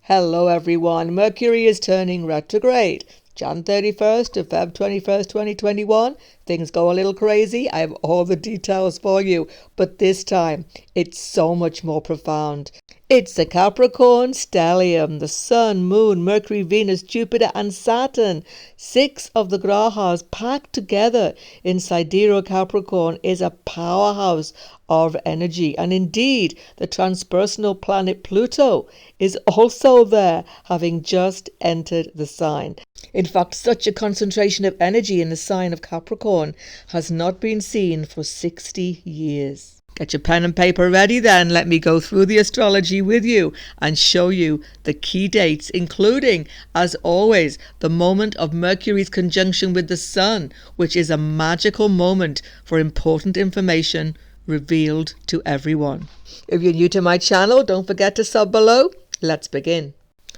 Hello everyone, Mercury is turning retrograde. Jan 31st to Feb 21st, 2021. Things go a little crazy. I have all the details for you, but this time it's so much more profound. It's the Capricorn Stellium, the Sun, Moon, Mercury, Venus, Jupiter and Saturn. 6 of the grahas packed together in Sidereal Capricorn is a powerhouse of energy. And indeed, the transpersonal planet Pluto is also there, having just entered the sign. In fact, such a concentration of energy in the sign of Capricorn has not been seen for 60 years. Get your pen and paper ready then. Let me go through the astrology with you and show you the key dates, including, as always, the moment of Mercury's conjunction with the Sun, which is a magical moment for important information revealed to everyone. If you're new to my channel, don't forget to sub below. Let's begin.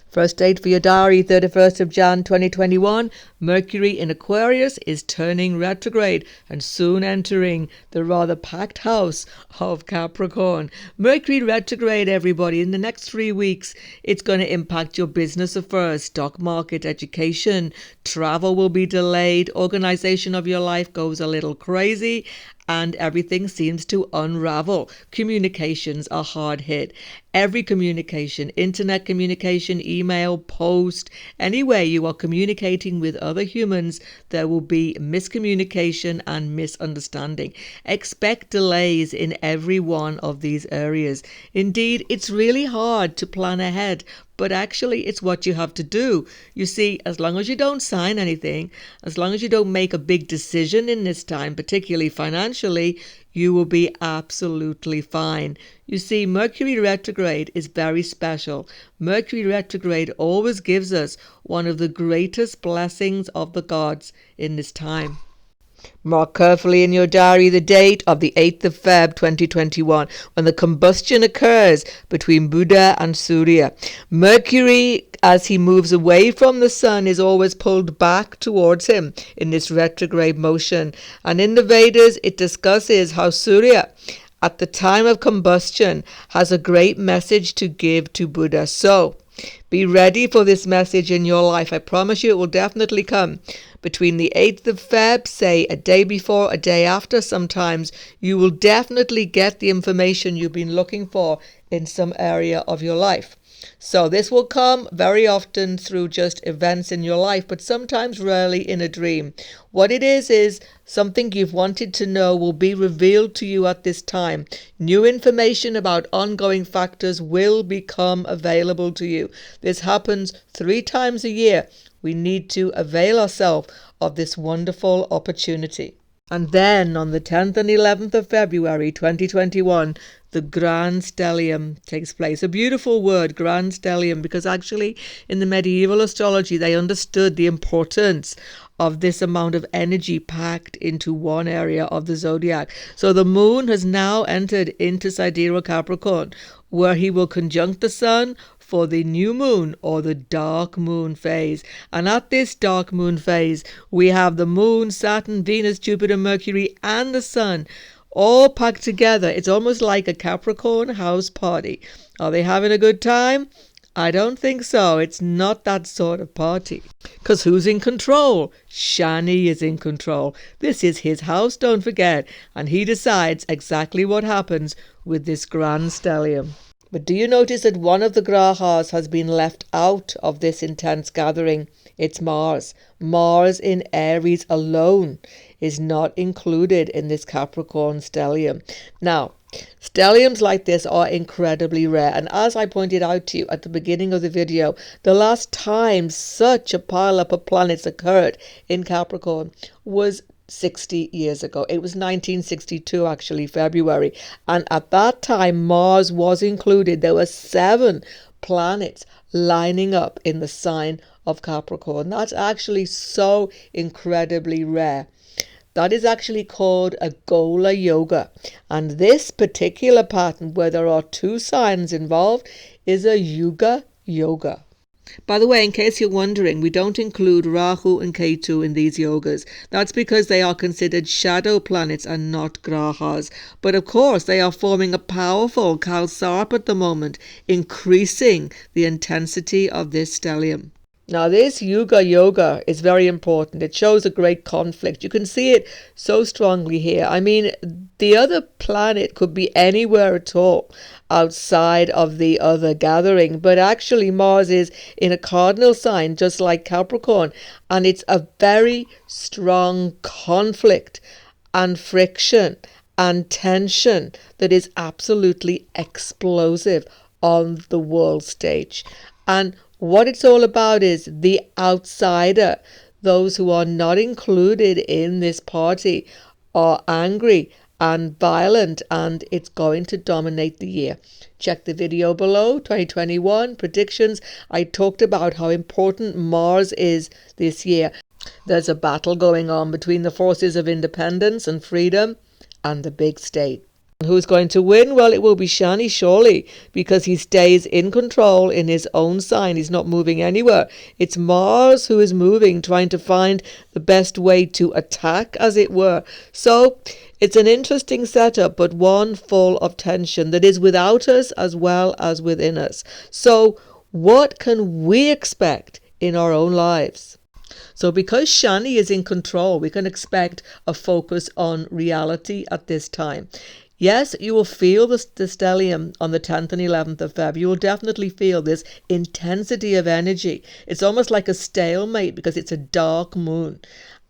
First date for your diary, 31st of Jan 2021. Mercury in Aquarius is turning retrograde and soon entering the rather packed house of Capricorn. Mercury retrograde, everybody, in the next 3 weeks, it's going to impact your business affairs, stock market, education. Travel will be delayed. Organization of your life goes a little crazy. And everything seems to unravel. Communications are hard hit. Every communication, internet communication, email, post, any way you are communicating with other humans, there will be miscommunication and misunderstanding. Expect delays in every one of these areas. Indeed, it's really hard to plan ahead, but actually it's what you have to do. You see, as long as you don't sign anything, as long as you don't make a big decision in this time, particularly financially, you will be absolutely fine. You see, Mercury retrograde is very special. Mercury retrograde always gives us one of the greatest blessings of the gods in this time. Mark carefully in your diary the date of the 8th of Feb 2021, when the combustion occurs between Buddha and Surya. Mercury, as he moves away from the Sun, is always pulled back towards him in this retrograde motion. And in the Vedas, it discusses how Surya, at the time of combustion, has a great message to give to Buddha. So, be ready for this message in your life. I promise you it will definitely come. Between the 8th of Feb, say a day before, a day after sometimes, you will definitely get the information you've been looking for in some area of your life. So this will come very often through just events in your life, but sometimes rarely in a dream. What it is something you've wanted to know will be revealed to you at this time. New information about ongoing factors will become available to you. This happens 3 times a year. We need to avail ourselves of this wonderful opportunity. And then on the 10th and 11th of February 2021, the Grand Stellium takes place. A beautiful word, Grand Stellium, because actually in the medieval astrology, they understood the importance of this amount of energy packed into one area of the zodiac. So the moon has now entered into Sidereal Capricorn, where he will conjunct the Sun for the new moon or the dark moon phase. And at this dark moon phase, we have the moon, Saturn, Venus, Jupiter, Mercury, and the Sun all packed together. It's almost like a Capricorn house party. Are they having a good time? I don't think so. It's not that sort of party. Because who's in control? Shani is in control. This is his house, don't forget. And he decides exactly what happens with this Grand Stellium. But do you notice that one of the grahas has been left out of this intense gathering? It's Mars. Mars in Aries alone is not included in this Capricorn stellium. Now, stelliums like this are incredibly rare. And as I pointed out to you at the beginning of the video, the last time such a pileup of planets occurred in Capricorn was 60 years ago. It was 1962, actually, February. And at that time, Mars was included. There were 7 planets lining up in the sign of Capricorn. That's actually so incredibly rare. That is actually called a Yuga Yoga. And this particular pattern, where there are 2 signs involved, is a Yuga Yoga. By the way, in case you're wondering, we don't include Rahu and Ketu in these yogas. That's because they are considered shadow planets and not grahas. But of course, they are forming a powerful Kalsarp at the moment, increasing the intensity of this stellium. Now, this Yuga Yoga is very important. It shows a great conflict. You can see it so strongly here. I mean, the other planet could be anywhere at all outside of the other gathering, but actually Mars is in a cardinal sign, just like Capricorn, and it's a very strong conflict and friction and tension that is absolutely explosive on the world stage. And what it's all about is the outsider. Those who are not included in this party are angry and violent, and it's going to dominate the year. Check the video below, 2021 predictions. I talked about how important Mars is this year. There's a battle going on between the forces of independence and freedom and the big state. Who's going to win? Well, it will be Shani, surely, because he stays in control in his own sign. He's not moving anywhere. It's Mars who is moving, trying to find the best way to attack, as it were. So it's an interesting setup, but one full of tension that is without us as well as within us. So what can we expect in our own lives? So because Shani is in control, we can expect a focus on reality at this time. Yes, you will feel the stellium on the 10th and 11th of Feb. You will definitely feel this intensity of energy. It's almost like a stalemate because it's a dark moon.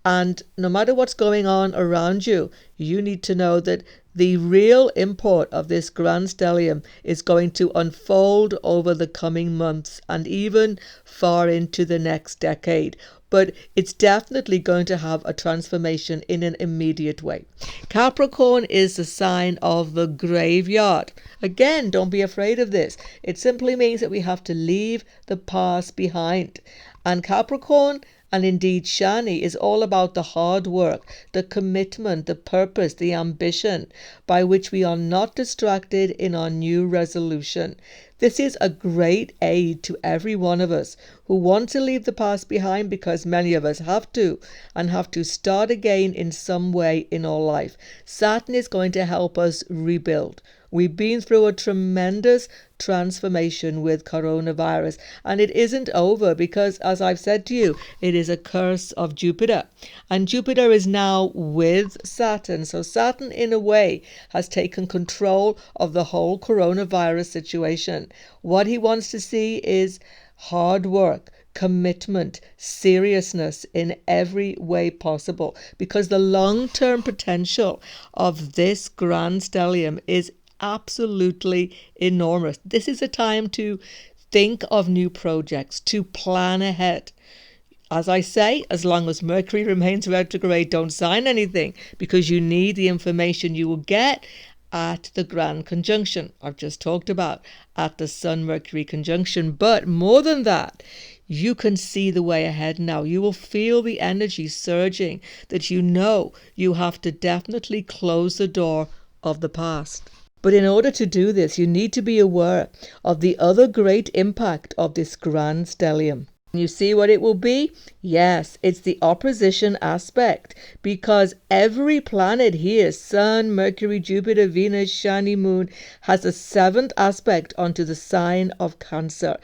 And no matter what's going on around you, you need to know that the real import of this grand stellium is going to unfold over the coming months and even far into the next decade. But it's definitely going to have a transformation in an immediate way. Capricorn is the sign of the graveyard. Again, don't be afraid of this. It simply means that we have to leave the past behind. And Capricorn, and indeed Shani, is all about the hard work, the commitment, the purpose, the ambition, by which we are not distracted in our new resolution. This is a great aid to every one of us who want to leave the past behind, because many of us have to, and have to start again in some way in our life. Saturn is going to help us rebuild. We've been through a tremendous transformation with coronavirus, and it isn't over because, as I've said to you, it is a curse of Jupiter. And Jupiter is now with Saturn. So Saturn, in a way, has taken control of the whole coronavirus situation. What he wants to see is hard work, commitment, seriousness in every way possible, because the long-term potential of this grand stellium is absolutely enormous. This is a time to think of new projects, to plan ahead. As I say, as long as Mercury remains retrograde, don't sign anything, because you need the information you will get at the grand conjunction I've just talked about, at the Sun-Mercury conjunction. But more than that, you can see the way ahead now. You will feel the energy surging, that you know you have to definitely close the door of the past. But in order to do this, you need to be aware of the other great impact of this grand stellium. You see what it will be? Yes, it's the opposition aspect, because every planet here, Sun, Mercury, Jupiter, Venus, Shani, Moon, has a 7th aspect onto the sign of Cancer.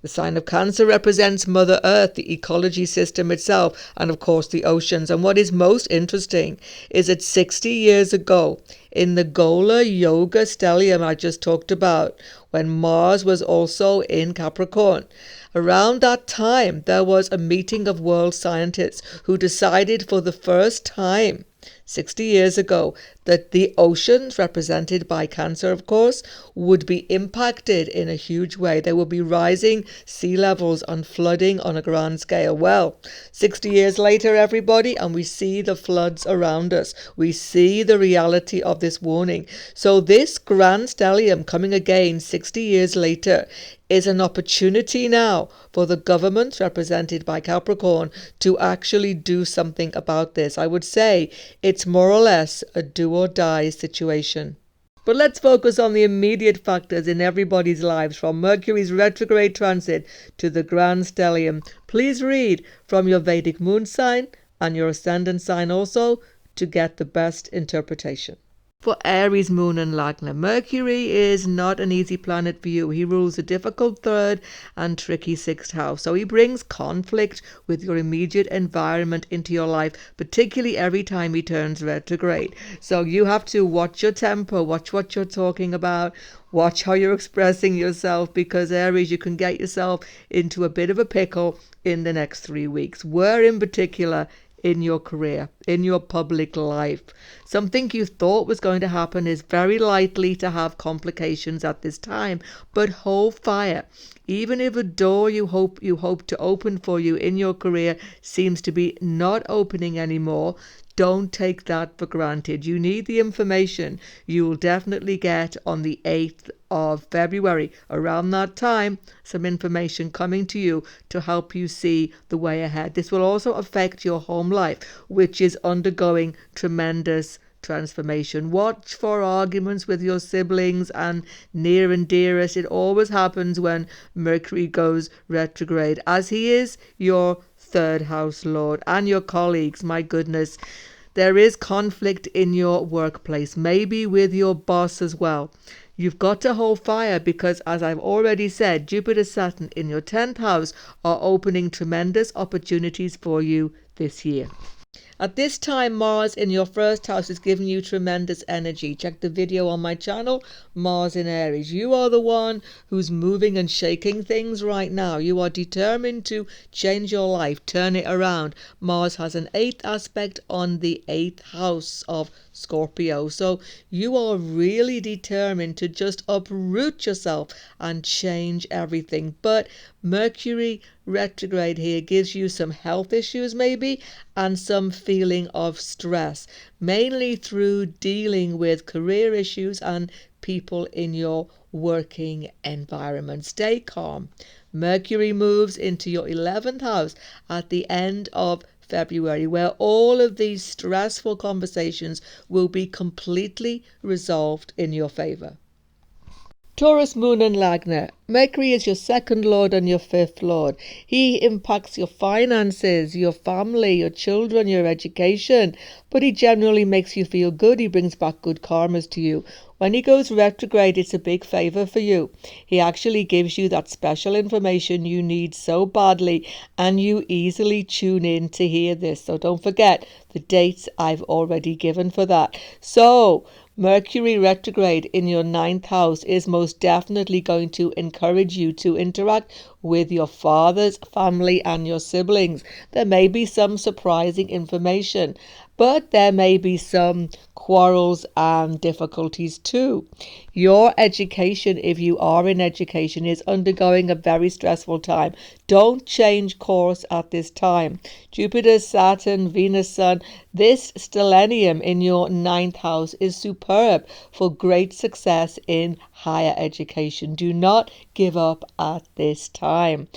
The sign of Cancer represents Mother Earth, the ecology system itself, and of course the oceans. And what is most interesting is that 60 years ago, in the Yuga Yoga stellium I just talked about, when Mars was also in Capricorn, around that time there was a meeting of world scientists who decided for the first time 60 years ago that the oceans, represented by Cancer of course, would be impacted in a huge way. There will be rising sea levels and flooding on a grand scale. Well, 60 years later, everybody, and we see the floods around us. We see the reality of this warning. So this grand stellium coming again 60 years later is an opportunity now for the government, represented by Capricorn, to actually do something about this. I would say it's more or less a do or die situation. But let's focus on the immediate factors in everybody's lives, from Mercury's retrograde transit to the grand stellium. Please read from your Vedic moon sign and your ascendant sign also to get the best interpretation. For Aries, Moon and Lagna, Mercury is not an easy planet for you. He rules a difficult third and tricky sixth house. So he brings conflict with your immediate environment into your life, particularly every time he turns retrograde. So you have to watch your temper, watch what you're talking about, watch how you're expressing yourself, because Aries, you can get yourself into a bit of a pickle in the next 3 weeks. Where in particular? In your career, in your public life. Something you thought was going to happen is very likely to have complications at this time, but hold fire. Even if a door you hope to open for you in your career seems to be not opening anymore, don't take that for granted. You need the information you will definitely get on the 8th of February. Around that time, some information coming to you to help you see the way ahead. This will also affect your home life, which is undergoing tremendous transformation. Watch for arguments with your siblings and near and dearest. It always happens when Mercury goes retrograde, as he is your third house lord, and your colleagues. My goodness, there is conflict in your workplace, maybe with your boss as well. You've got to hold fire because, as I've already said, Jupiter, Saturn in your 10th house are opening tremendous opportunities for you this year. At this time, Mars in your first house is giving you tremendous energy. Check the video on my channel, Mars in Aries. You are the one who's moving and shaking things right now. You are determined to change your life, turn it around. Mars has an 8th aspect on the 8th house of Scorpio. So you are really determined to just uproot yourself and change everything. But Mercury retrograde here gives you some health issues maybe, and some feeling of stress, mainly through dealing with career issues and people in your working environment. Stay calm. Mercury moves into your 11th house at the end of February, where all of these stressful conversations will be completely resolved in your favor. Taurus, Moon and Lagna. Mercury is your second lord and your fifth lord. He impacts your finances, your family, your children, your education, but he generally makes you feel good. He brings back good karmas to you. When he goes retrograde, it's a big favor for you. He actually gives you that special information you need so badly, and you easily tune in to hear this. So don't forget the dates I've already given for that. So Mercury retrograde in your 9th house is most definitely going to encourage you to interact with your father's family and your siblings. There may be some surprising information, but there may be some quarrels and difficulties too. Your education, if you are in education, is undergoing a very stressful time. Don't change course at this time. Jupiter, Saturn, Venus, Sun, this stellium in your 9th house is superb for great success in higher education. Do not give up at this time.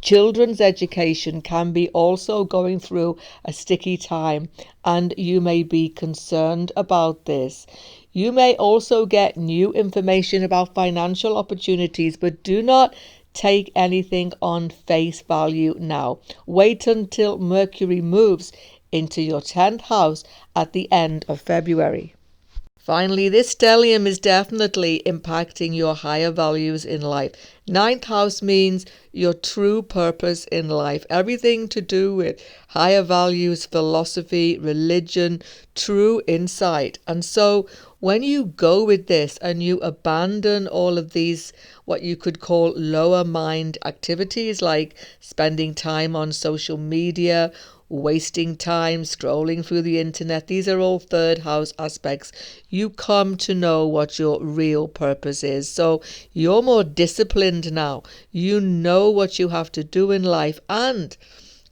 Children's education can be also going through a sticky time, and you may be concerned about this. You may also get new information about financial opportunities, but do not take anything on face value now. Wait until Mercury moves into your 10th house at the end of February. Finally, this stellium is definitely impacting your higher values in life. 9th house means your true purpose in life. Everything to do with higher values, philosophy, religion, true insight. And so when you go with this and you abandon all of these, what you could call lower mind activities, like spending time on social media, wasting time scrolling through the internet, these are all 3rd house aspects. You come to know what your real purpose is. So you're more disciplined now. You know what you have to do in life, and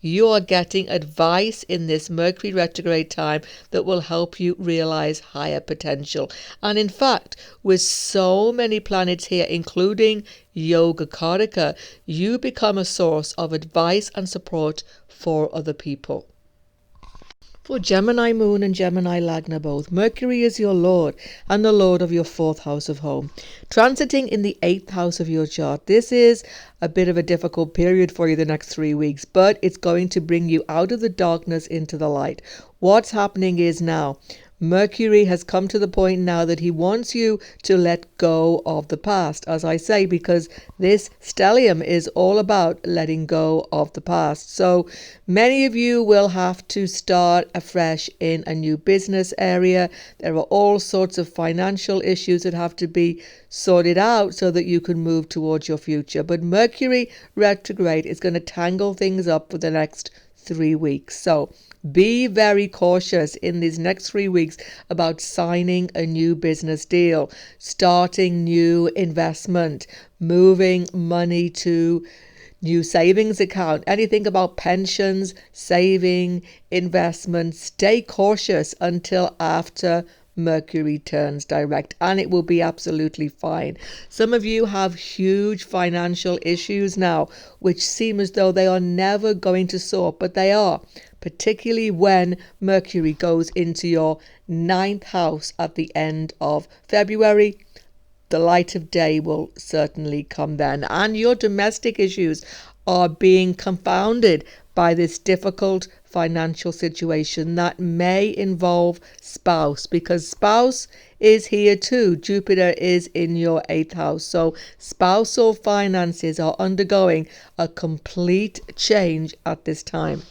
you are getting advice in this Mercury retrograde time that will help you realize higher potential. And in fact, with so many planets here, including Yoga Karaka, you become a source of advice and support for other people. For Gemini moon and Gemini Lagna both, Mercury is your lord and the lord of your fourth house of home, transiting in the eighth house of your chart. This is a bit of a difficult period for you the next 3 weeks, but it's going to bring you out of the darkness into the light. What's happening is now Mercury has come to the point now that he wants you to let go of the past, as I say, because this stellium is all about letting go of the past. So many of you will have to start afresh in a new business area. There are all sorts of financial issues that have to be sorted out so that you can move towards your future. But Mercury retrograde is going to tangle things up for the next 3 weeks. So be very cautious in these next 3 weeks about signing a new business deal, starting new investment, moving money to new savings account, anything about pensions, saving, investment. Stay cautious until after Mercury turns direct, and it will be absolutely fine. Some of you have huge financial issues now, which seem as though they are never going to sort, but they are, particularly when Mercury goes into your ninth house at the end of February. The light of day will certainly come then, and your domestic issues are being confounded by this difficult financial situation that may involve spouse, because spouse is here too. Jupiter is in your eighth house, so spousal finances are undergoing a complete change at this time.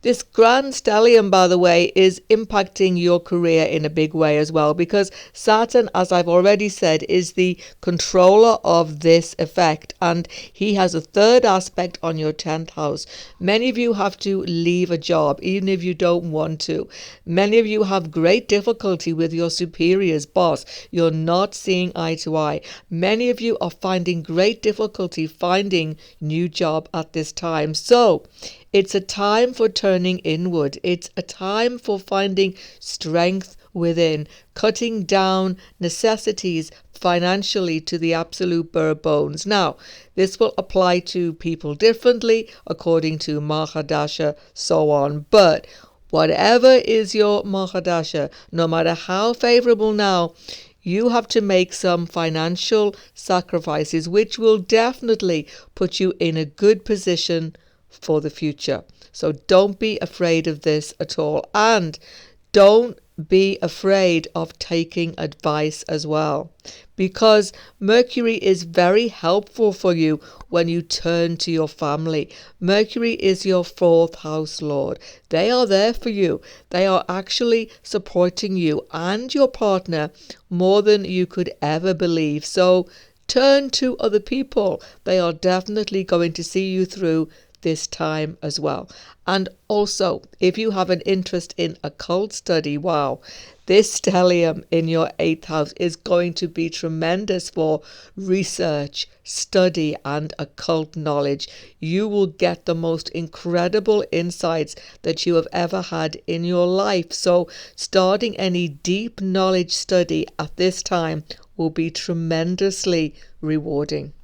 This grand stellium, by the way, is impacting your career in a big way as well, because Saturn, as I've already said, is the controller of this effect, and he has a third aspect on your 10th house. Many of you have to leave a job, even if you don't want to. Many of you have great difficulty with your superior's boss. You're not seeing eye to eye. Many of you are finding great difficulty finding new job at this time. So it's a time for turning inward. It's a time for finding strength within, cutting down necessities financially to the absolute bare bones. Now, this will apply to people differently according to Mahadasha, so on. But whatever is your Mahadasha, no matter how favorable now, you have to make some financial sacrifices, which will definitely put you in a good position for the future. So don't be afraid of this at all, and don't be afraid of taking advice as well, because Mercury is very helpful for you when you turn to your family. Mercury is your fourth house lord. They are there for you. They are actually supporting you and your partner more than you could ever believe. So turn to other people. They are definitely going to see you through this time as well. And also, if you have an interest in occult study, wow, this stellium in your eighth house is going to be tremendous for research, study, and occult knowledge. You will get the most incredible insights that you have ever had in your life. So starting any deep knowledge study at this time will be tremendously rewarding.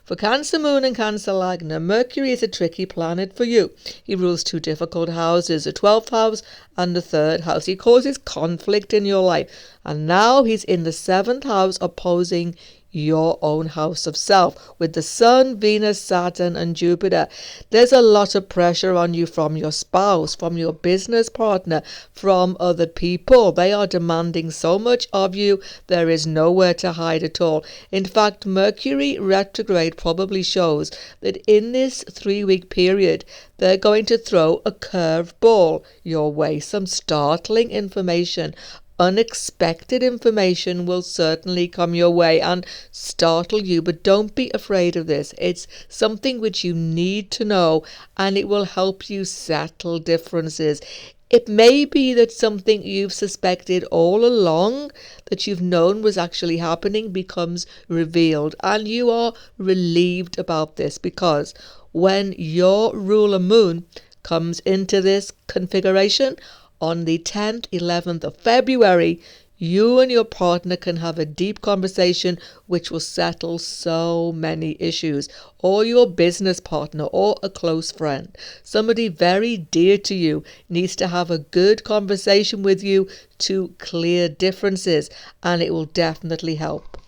For Cancer Moon and Cancer Lagna, Mercury is a tricky planet for you. He rules two difficult houses, a 12th house and the 3rd house. He causes conflict in your life. And now he's in the 7th house opposing your own house of self with the Sun, Venus, Saturn and Jupiter. There's a lot of pressure on you from your spouse, from your business partner, from other people. They are demanding so much of you. There is nowhere to hide at all. In fact, Mercury retrograde probably shows that in this 3-week period, they're going to throw a curveball your way, some startling information. Unexpected information will certainly come your way and startle you, but don't be afraid of this. It's something which you need to know, and it will help you settle differences. It may be that something you've suspected all along that you've known was actually happening becomes revealed, and you are relieved about this, because when your ruler moon comes into this configuration on the 10th, 11th of February, You and your partner can have a deep conversation which will settle so many issues, or your business partner or a close friend. Somebody very dear to you needs to have a good conversation with you to clear differences, and it will definitely help.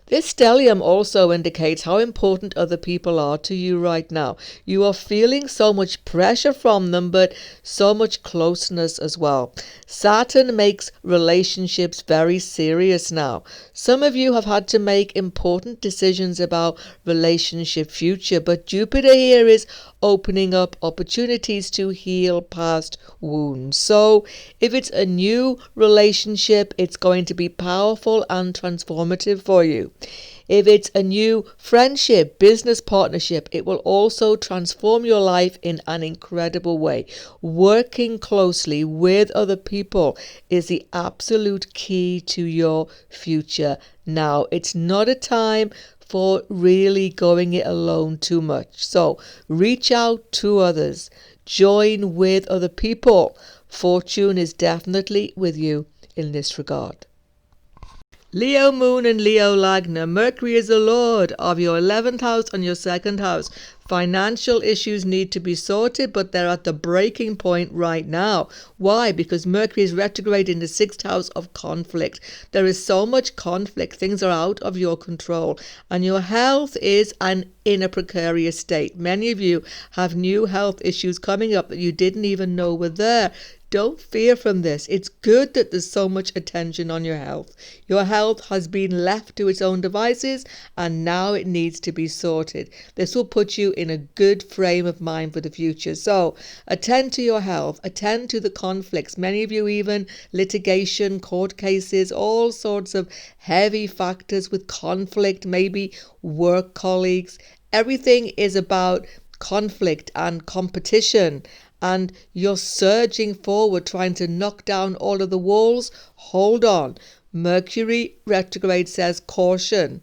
This stellium also indicates how important other people are to you right now. You are feeling so much pressure from them, but so much closeness as well. Saturn makes relationships very serious now. Some of you have had to make important decisions about relationship future, but Jupiter here is opening up opportunities to heal past wounds. So if it's a new relationship, it's going to be powerful and transformative for you. If it's a new friendship, business partnership, it will also transform your life in an incredible way. Working closely with other people is the absolute key to your future now. It's not a time for really going it alone too much. So reach out to others, join with other people. Fortune is definitely with you in this regard. Leo Moon and Leo Lagna. Mercury is the lord of your 11th house and your 2nd house. Financial issues need to be sorted, but they're at the breaking point right now. Why? Because Mercury is retrograde in the 6th house of conflict. There is so much conflict. Things are out of your control, and your health is in a precarious state. Many of you have new health issues coming up that you didn't even know were there. Don't fear from this. It's good that there's so much attention on your health. Your health has been left to its own devices, and now it needs to be sorted. This will put you in a good frame of mind for the future. So attend to your health, attend to the conflicts. Many of you even litigation, court cases, all sorts of heavy factors with conflict, maybe work colleagues. Everything is about conflict and competition, and you're surging forward trying to knock down all of the walls. Hold on. Mercury retrograde says caution.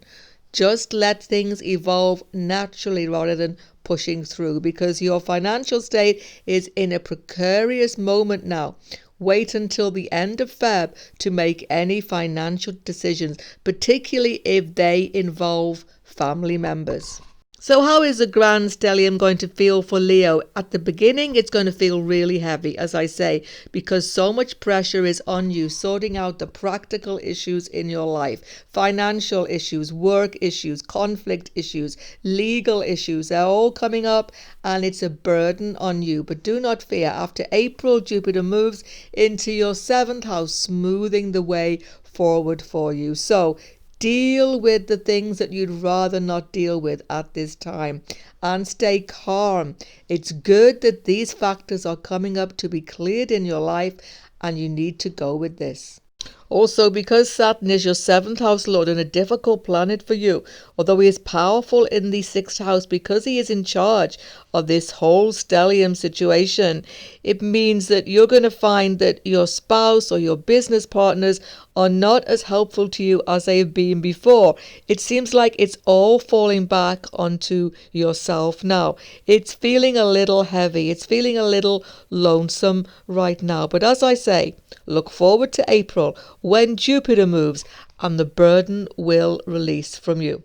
Just let things evolve naturally rather than pushing through, because your financial state is in a precarious moment now. Wait until the end of Feb to make any financial decisions, particularly if they involve family members. So how is the grand stellium going to feel for Leo? At the beginning, it's going to feel really heavy, as I say, because so much pressure is on you, sorting out the practical issues in your life, financial issues, work issues, conflict issues, legal issues. They're all coming up, and it's a burden on you. But do not fear. After April, Jupiter moves into your 7th house, smoothing the way forward for you. So deal with the things that you'd rather not deal with at this time, and stay calm. It's good that these factors are coming up to be cleared in your life, and you need to go with this. Also, because Saturn is your 7th house lord and a difficult planet for you, although he is powerful in the 6th house because he is in charge of this whole stellium situation, it means that you're going to find that your spouse or your business partners are not as helpful to you as they have been before. It seems like it's all falling back onto yourself now. It's feeling a little heavy. It's feeling a little lonesome right now. But as I say, look forward to April when Jupiter moves and the burden will release from you.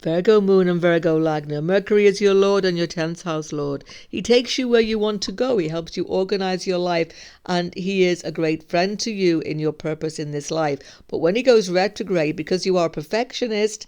Virgo Moon and Virgo Lagna. Mercury is your lord and your 10th house lord. He takes you where you want to go. He helps you organize your life, and he is a great friend to you in your purpose in this life. But when he goes retrograde, because you are a perfectionist,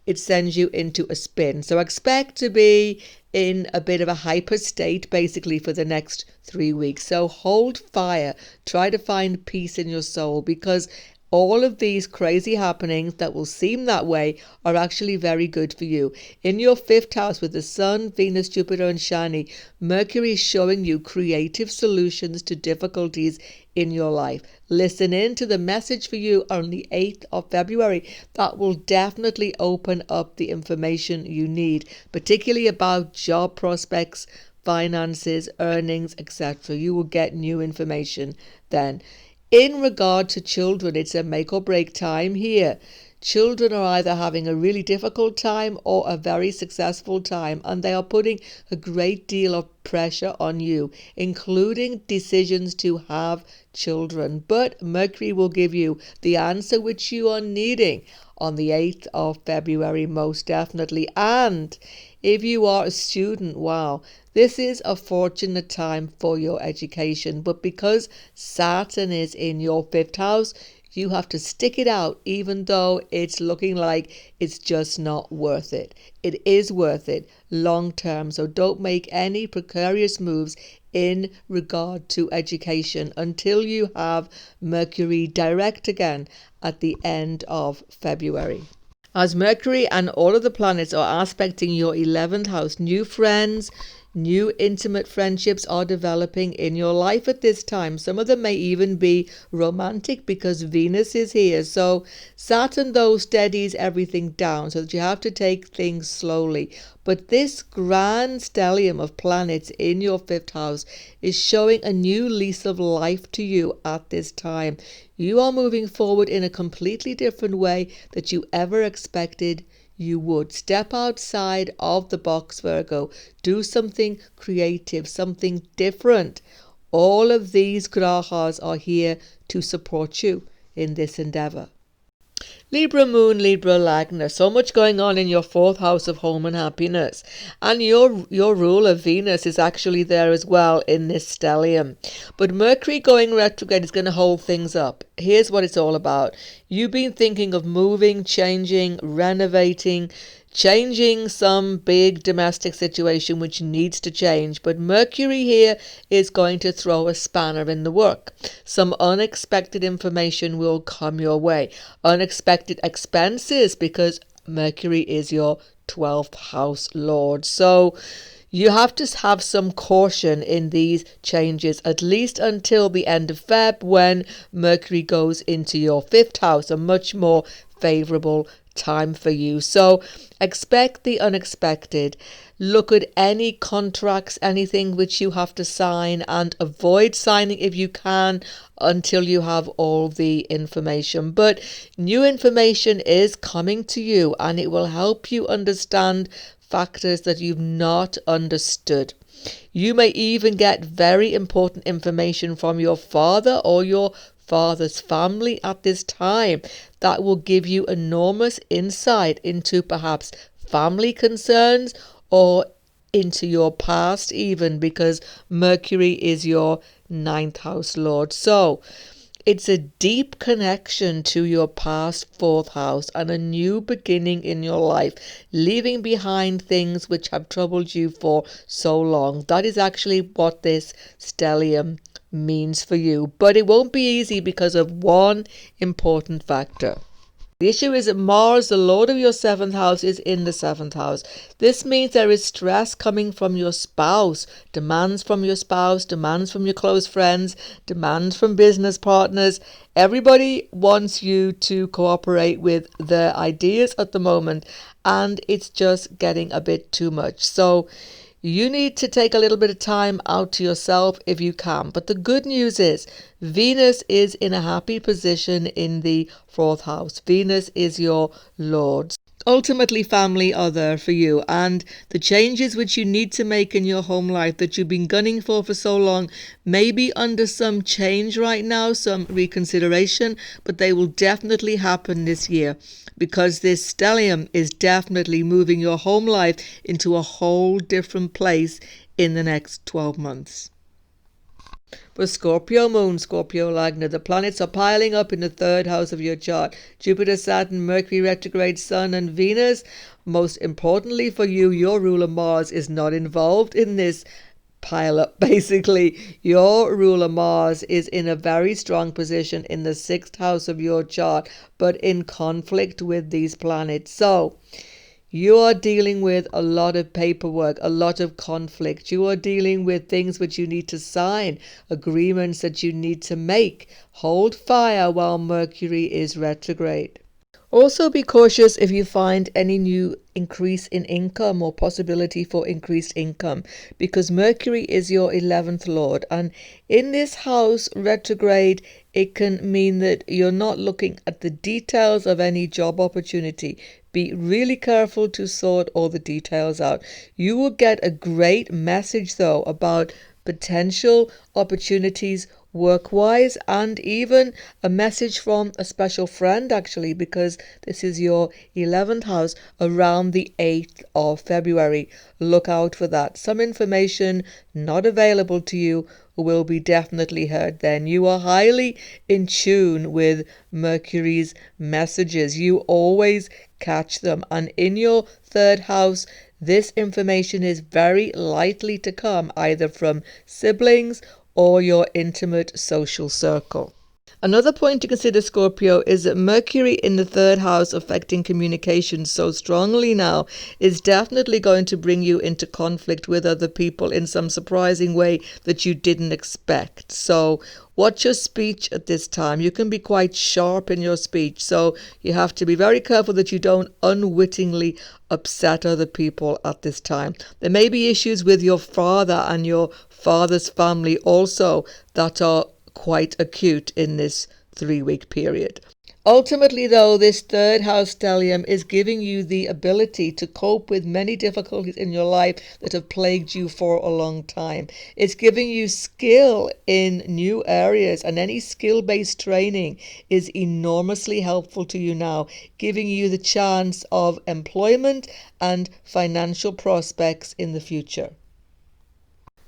it sends you into a spin. So expect to be in a bit of a hyper state basically for the next 3 weeks. So hold fire. Try to find peace in your soul, because all of these crazy happenings that will seem that way are actually very good for you. In your 5th house with the Sun, Venus, Jupiter and Shani, Mercury is showing you creative solutions to difficulties in your life. Listen in to the message for you on the 8th of February. That will definitely open up the information you need, particularly about job prospects, finances, earnings, etc. You will get new information then. In regard to children, it's a make or break time here. Children are either having a really difficult time or a very successful time, and they are putting a great deal of pressure on you, including decisions to have children. But Mercury will give you the answer which you are needing on the 8th of February, most definitely. And if you are a student, wow, this is a fortunate time for your education. But because Saturn is in your 5th house, you have to stick it out, even though it's looking like it's just not worth it. It is worth it long term. So don't make any precarious moves in regard to education until you have Mercury direct again at the end of February. As Mercury and all of the planets are aspecting your 11th house, new friends, new intimate friendships are developing in your life at this time. Some of them may even be romantic because Venus is here. So Saturn, though, steadies everything down so that you have to take things slowly. But this grand stellium of planets in your 5th house is showing a new lease of life to you at this time. You are moving forward in a completely different way that you ever expected you would. Step outside of the box, Virgo. Do something creative, something different. All of these grahas are here to support you in this endeavor. Libra moon, Libra Lagna, so much going on in your 4th house of home and happiness. And your ruler Venus is actually there as well in this stellium. But Mercury going retrograde is going to hold things up. Here's what it's all about. You've been thinking of moving, changing, renovating, changing some big domestic situation which needs to change. But Mercury here is going to throw a spanner in the work. Some unexpected information will come your way. Unexpected expenses, because Mercury is your 12th house lord. So you have to have some caution in these changes, at least until the end of Feb, when Mercury goes into your 5th house, a much more favorable time for you. So expect the unexpected. Look at any contracts, anything which you have to sign, and avoid signing if you can until you have all the information. But new information is coming to you, and it will help you understand factors that you've not understood. You may even get very important information from your father or your father's family at this time that will give you enormous insight into perhaps family concerns or into your past even, because Mercury is your 9th house lord. So it's a deep connection to your past 4th house and a new beginning in your life, leaving behind things which have troubled you for so long. That is actually what this stellium means for you. But it won't be easy because of one important factor. The issue is that Mars, the Lord of your 7th house, is in the 7th house. This means there is stress coming from your spouse, demands from your spouse, demands from your close friends, demands from business partners. Everybody wants you to cooperate with their ideas at the moment, and it's just getting a bit too much. So you need to take a little bit of time out to yourself if you can. But the good news is Venus is in a happy position in the 4th house. Venus is your lord. Ultimately, family are there for you, and the changes which you need to make in your home life that you've been gunning for so long may be under some change right now, some reconsideration, but they will definitely happen this year, because this stellium is definitely moving your home life into a whole different place in the next 12 months. For Scorpio moon, Scorpio Lagna, the planets are piling up in the 3rd house of your chart. Jupiter, Saturn, Mercury retrograde, Sun and Venus. Most importantly for you, your ruler Mars is not involved in this pile up. Basically, your ruler Mars is in a very strong position in the 6th house of your chart, but in conflict with these planets. So you are dealing with a lot of paperwork, a lot of conflict. You are dealing with things which you need to sign, agreements that you need to make. Hold fire while Mercury is retrograde. Also be cautious if you find any new increase in income or possibility for increased income, because Mercury is your 11th lord, and in this house retrograde it can mean that you're not looking at the details of any job opportunity. Be really careful to sort all the details out. You will get a great message though about potential opportunities work-wise, and even a message from a special friend actually, because this is your 11th house, around the 8th of February. Look out for that. Some information not available to you will be definitely heard then. You are highly in tune with Mercury's messages. You always catch them, and in your 3rd house this information is very likely to come either from siblings or your intimate social circle. Another point to consider, Scorpio, is that Mercury in the 3rd house affecting communication so strongly now is definitely going to bring you into conflict with other people in some surprising way that you didn't expect. So watch your speech at this time. You can be quite sharp in your speech, so you have to be very careful that you don't unwittingly upset other people at this time. There may be issues with your father and your father's family also that are quite acute in this 3-week period. Ultimately, though, this 3rd house stellium is giving you the ability to cope with many difficulties in your life that have plagued you for a long time. It's giving you skill in new areas, and any skill-based training is enormously helpful to you now, giving you the chance of employment and financial prospects in the future.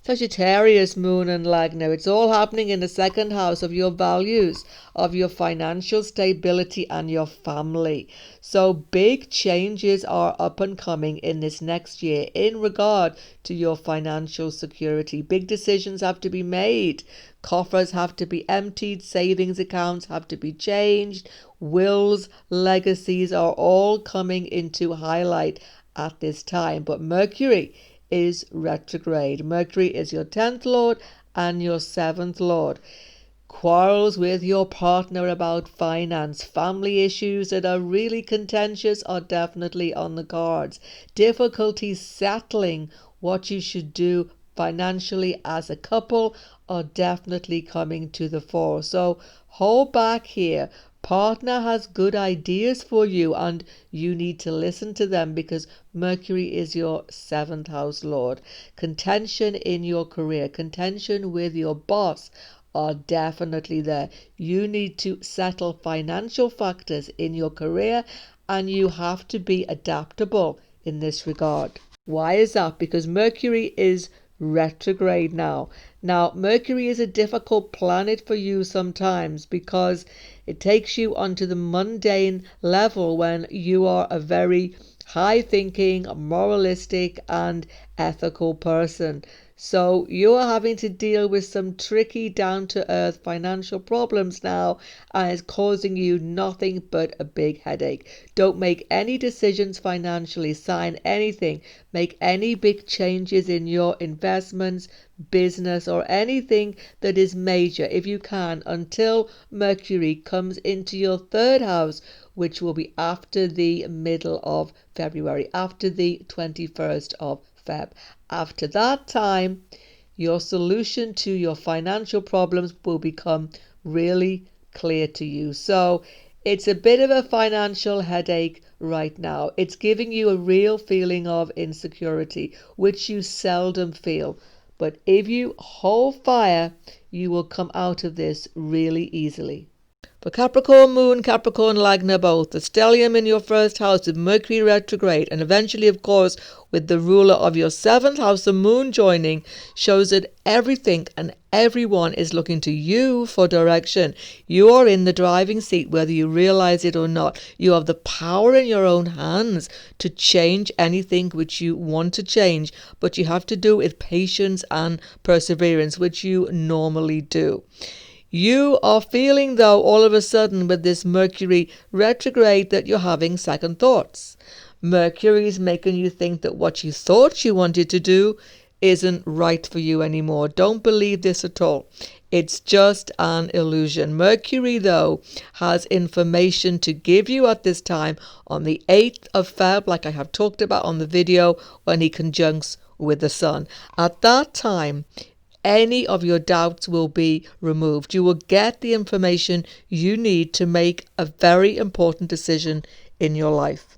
Sagittarius, Moon and Lagna. It's all happening in the 2nd house of your values, of your financial stability and your family. So big changes are up and coming in this next year in regard to your financial security. Big decisions have to be made. Coffers have to be emptied. Savings accounts have to be changed. Wills, legacies are all coming into highlight at this time. But Mercury is retrograde. Mercury is your 10th lord and your 7th lord. Quarrels with your partner about finance, family issues that are really contentious are definitely on the cards. Difficulties settling what you should do financially as a couple are definitely coming to the fore. So hold back here. Partner has good ideas for you and you need to listen to them, because Mercury is your 7th house lord. Contention in your career, contention with your boss are definitely there. You need to settle financial factors in your career, and you have to be adaptable in this regard. Why is that? Because Mercury is retrograde now. Now, Mercury is a difficult planet for you sometimes because it takes you onto the mundane level when you are a very high-thinking, moralistic and ethical person. So you are having to deal with some tricky down-to-earth financial problems now, and it's causing you nothing but a big headache. Don't make any decisions financially, sign anything, make any big changes in your investments, business or anything that is major if you can, until Mercury comes into your 3rd house, which will be after the middle of February, after the 21st of Feb. After that time, your solution to your financial problems will become really clear to you. So it's a bit of a financial headache right now. It's giving you a real feeling of insecurity, which you seldom feel. But if you hold fire, you will come out of this really easily. For Capricorn Moon, Capricorn Lagna both, the stellium in your 1st house with Mercury retrograde, and eventually, of course, with the ruler of your 7th house, the Moon joining, shows that everything and everyone is looking to you for direction. You are in the driving seat, whether you realize it or not. You have the power in your own hands to change anything which you want to change, but you have to do it with patience and perseverance, which you normally do. You are feeling, though, all of a sudden with this Mercury retrograde that you're having second thoughts. Mercury is making you think that what you thought you wanted to do isn't right for you anymore. Don't believe this at all. It's just an illusion. Mercury, though, has information to give you at this time on the 8th of Feb, like I have talked about on the video, when he conjuncts with the Sun. At that time, any of your doubts will be removed. You will get the information you need to make a very important decision in your life.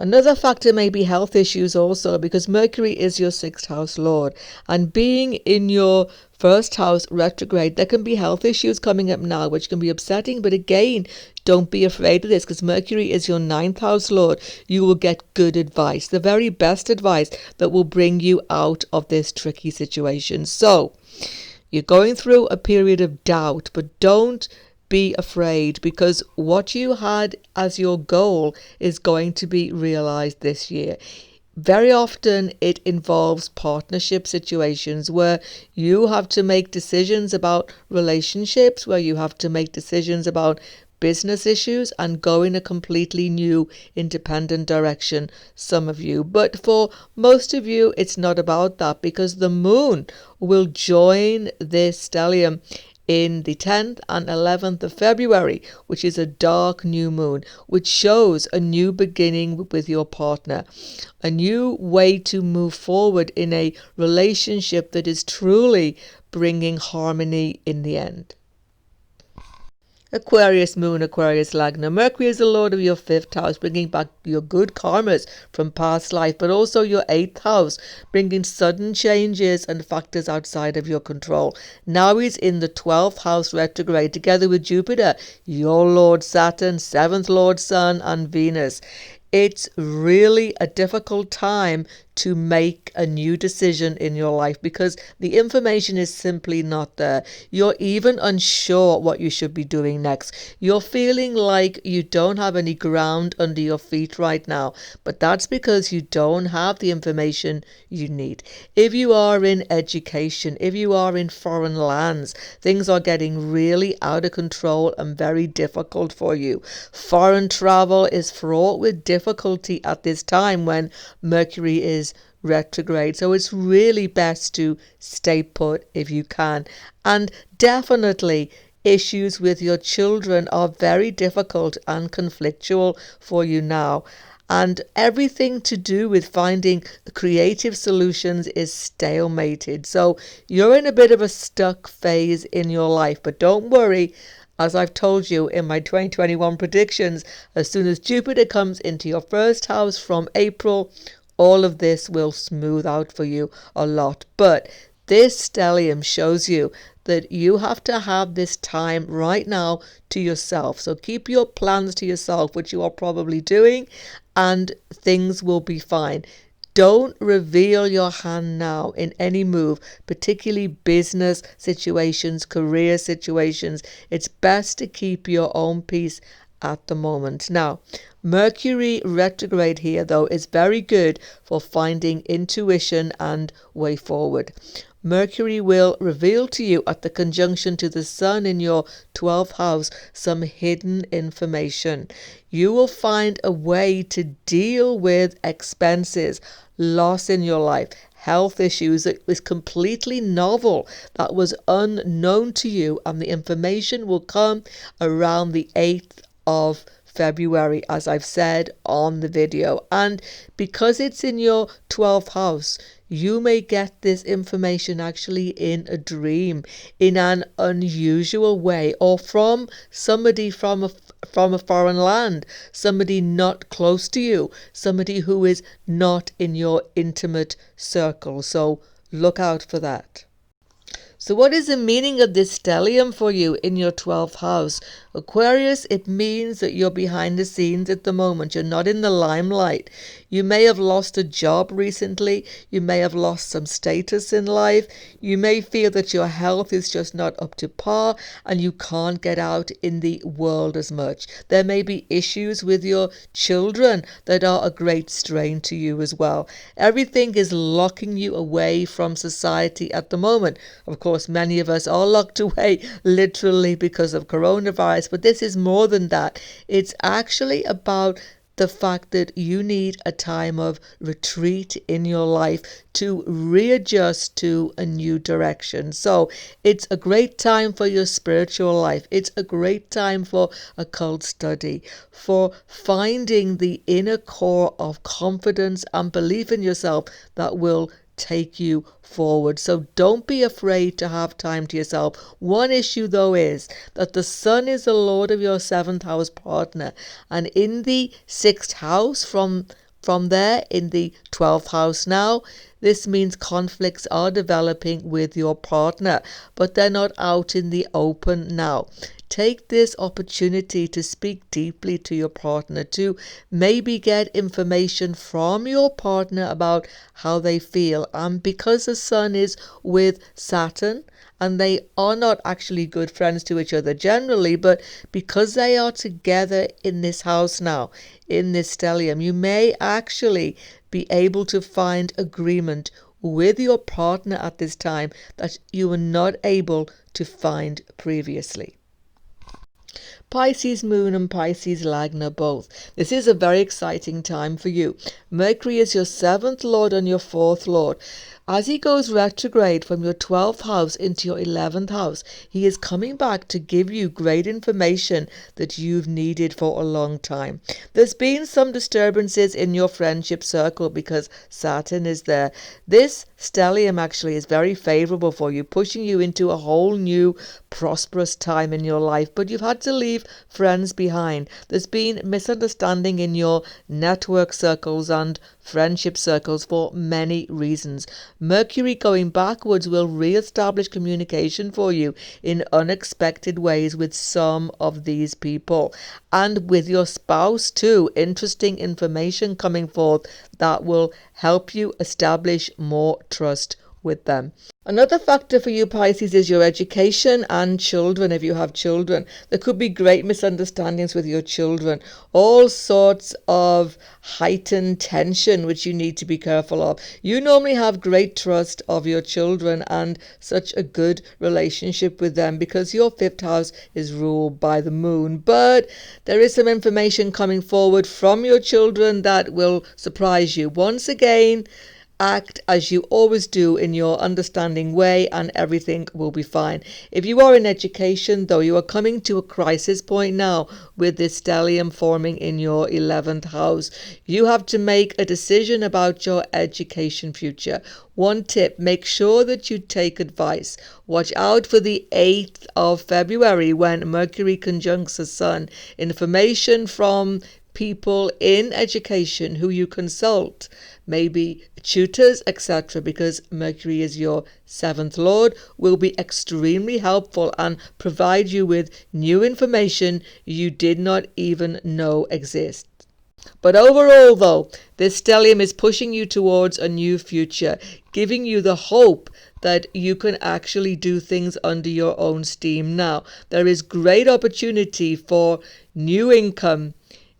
Another factor may be health issues also, because Mercury is your 6th house lord, and being in your 1st house retrograde, there can be health issues coming up now which can be upsetting. But again, don't be afraid of this, because Mercury is your 9th house lord. You will get good advice, the very best advice that will bring you out of this tricky situation. So you're going through a period of doubt, but don't be afraid, because what you had as your goal is going to be realized this year. Very often it involves partnership situations where you have to make decisions about relationships, where you have to make decisions about business issues and go in a completely new independent direction, some of you. But for most of you, it's not about that, because the moon will join this stellium in the 10th and 11th of February, which is a dark new moon, which shows a new beginning with your partner, a new way to move forward in a relationship that is truly bringing harmony in the end. Aquarius moon, Aquarius Lagna. Mercury is the lord of your 5th house, bringing back your good karmas from past life, but also your 8th house, bringing sudden changes and factors outside of your control. Now he's in the 12th house retrograde, together with Jupiter, your lord Saturn, 7th lord Sun, and Venus. It's really a difficult time to make a new decision in your life, because the information is simply not there. You're even unsure what you should be doing next. You're feeling like you don't have any ground under your feet right now, but that's because you don't have the information you need. If you are in education, if you are in foreign lands, things are getting really out of control and very difficult for you. Foreign travel is fraught with difficulty at this time when Mercury is retrograde, so it's really best to stay put if you can. And definitely issues with your children are very difficult and conflictual for you now, and everything to do with finding creative solutions is stalemated. So you're in a bit of a stuck phase in your life, but don't worry. As I've told you in my 2021 predictions, as soon as Jupiter comes into your 1st house from April, all of this will smooth out for you a lot. But this stellium shows you that you have to have this time right now to yourself. So keep your plans to yourself, which you are probably doing, and things will be fine. Don't reveal your hand now in any move, particularly business situations, career situations. It's best to keep your own peace at the moment. Now, Mercury retrograde here, though, is very good for finding intuition and way forward. Mercury will reveal to you at the conjunction to the Sun in your 12th house some hidden information. You will find a way to deal with expenses, loss in your life, health issues that was completely novel, that was unknown to you, and the information will come around the 8th of February, as I've said on the video. And because it's in your 12th house, you may get this information actually in a dream, in an unusual way, or from somebody from a foreign land, somebody not close to you, somebody who is not in your intimate circle. So look out for that. So what is the meaning of this stellium for you in your 12th house? Aquarius, it means that you're behind the scenes at the moment. You're not in the limelight. You may have lost a job recently. You may have lost some status in life. You may feel that your health is just not up to par and you can't get out in the world as much. There may be issues with your children that are a great strain to you as well. Everything is locking you away from society at the moment. Of course, many of us are locked away literally because of coronavirus, but this is more than that. It's actually about the fact that you need a time of retreat in your life to readjust to a new direction. So it's a great time for your spiritual life. It's a great time for occult study, for finding the inner core of confidence and belief in yourself that will take you forward. So don't be afraid to have time to yourself. One issue though is that the sun is the lord of your 7th house partner, and in the 6th house from there in the 12th house now, this means conflicts are developing with your partner, but they're not out in the open now. Take this opportunity to speak deeply to your partner, to maybe get information from your partner about how they feel. And because the sun is with Saturn, and they are not actually good friends to each other generally, but because they are together in this house now, in this stellium, you may actually be able to find agreement with your partner at this time that you were not able to find previously. Pisces moon and Pisces Lagna both. This is a very exciting time for you. Mercury is your 7th lord and your 4th lord. As he goes retrograde from your 12th house into your 11th house, he is coming back to give you great information that you've needed for a long time. There's been some disturbances in your friendship circle because Saturn is there. This stellium actually is very favorable for you, pushing you into a whole new prosperous time in your life, but you've had to leave friends behind. There's been misunderstanding in your network circles and friendship circles for many reasons. Mercury going backwards will re-establish communication for you in unexpected ways with some of these people, and with your spouse too. Interesting information coming forth that will help you establish more trust with them. Another factor for you Pisces is your education and children. If you have children, there could be great misunderstandings with your children, all sorts of heightened tension which you need to be careful of. You normally have great trust of your children and such a good relationship with them because your 5th house is ruled by the moon, but there is some information coming forward from your children that will surprise you. Once again, act as you always do in your understanding way and everything will be fine. If you are in education though, you are coming to a crisis point now with this stellium forming in your 11th house. You have to make a decision about your education future. One tip, make sure that you take advice. Watch out for the 8th of February when Mercury conjuncts the Sun. Information from people in education who you consult, maybe tutors, etc., because Mercury is your 7th lord, will be extremely helpful and provide you with new information you did not even know exists. But overall though, this stellium is pushing you towards a new future, giving you the hope that you can actually do things under your own steam now. There is great opportunity for new income,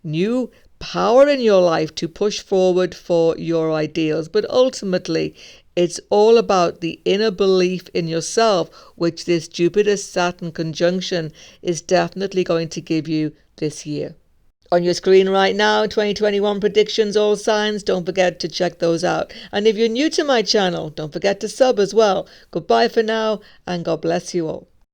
new power in your life to push forward for your ideals, but ultimately it's all about the inner belief in yourself, which this Jupiter-Saturn conjunction is definitely going to give you this year. On your screen right now, 2021 predictions, all signs. Don't forget to check those out. And if you're new to my channel, don't forget to sub as well. Goodbye for now, and God bless you all.